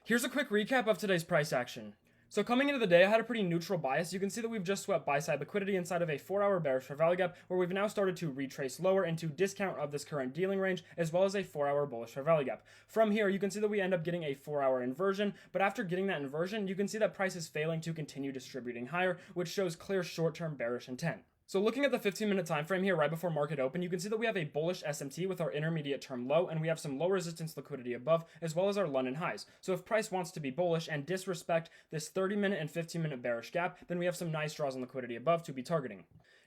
Here's a quick recap of today's price action. So coming into the day, I had a pretty neutral bias. You can see that we've just swept buy-side liquidity inside of a 4-hour bearish fair value gap, where we've now started to retrace lower into discount of this current dealing range, as well as a 4-hour bullish fair value gap. From here, you can see that we end up getting a 4-hour inversion, but after getting that inversion, you can see that price is failing to continue distributing higher, which shows clear short-term bearish intent. So looking at the 15-minute time frame here right before market open, you can see that we have a bullish SMT with our intermediate term low, and we have some low resistance liquidity above, as well as our London highs. So if price wants to be bullish and disrespect this 30-minute and 15-minute bearish gap, then we have some nice draws on liquidity above to be targeting.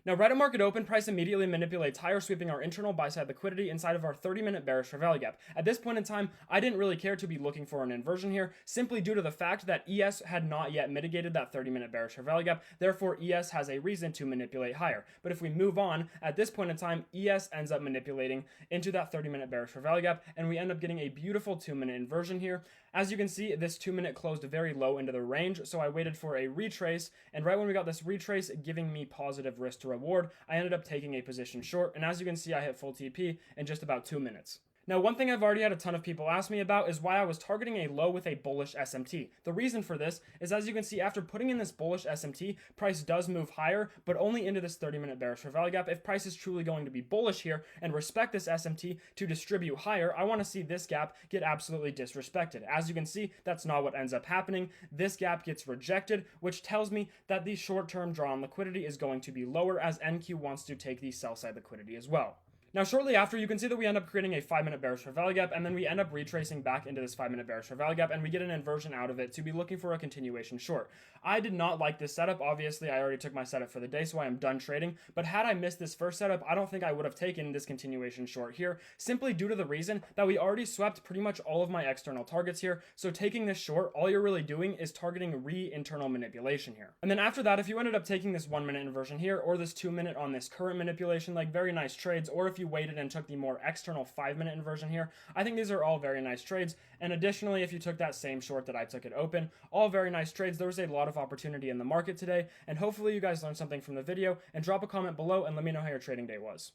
Now, right at market open, price immediately manipulates higher, sweeping our internal buy-side liquidity inside of our 30-minute bearish fair value gap. At this point in time, I didn't really care to be looking for an inversion here, simply due to the fact that ES had not yet mitigated that 30-minute bearish fair value gap. Therefore, ES has a reason to manipulate higher. But if we move on, at this point in time, ES ends up manipulating into that 30-minute bearish fair value gap, and we end up getting a beautiful 2-minute inversion here. As you can see, this 2-minute closed very low into the range, so I waited for a retrace, and right when we got this retrace giving me positive risk to reward, I ended up taking a position short, and as you can see, I hit full TP in just about 2 minutes. Now, one thing I've already had a ton of people ask me about is why I was targeting a low with a bullish SMT. The reason for this is, as you can see, after putting in this bullish SMT, price does move higher, but only into this 30-minute bearish fair value gap. If price is truly going to be bullish here and respect this SMT to distribute higher, I want to see this gap get absolutely disrespected. As you can see, that's not what ends up happening. This gap gets rejected, which tells me that the short-term draw on liquidity is going to be lower, as NQ wants to take the sell-side liquidity as well. Now, shortly after, you can see that we end up creating a 5-minute bearish fair value gap, and then we end up retracing back into this 5-minute bearish fair value gap, and we get an inversion out of it to be looking for a continuation short. I did not like this setup. Obviously, I already took my setup for the day, so I am done trading. But had I missed this first setup, I don't think I would have taken this continuation short here, simply due to the reason that we already swept pretty much all of my external targets here. So taking this short, all you're really doing is targeting internal manipulation here. And then after that, if you ended up taking this 1-minute inversion here, or this 2-minute on this current manipulation, like, very nice trades, or if you waited and took the more external 5-minute inversion here, I think these are all very nice trades. And additionally, if you took that same short that I took it open, all very nice trades. There was a lot of opportunity in the market today, and hopefully you guys learned something from the video, and drop a comment below and let me know how your trading day was.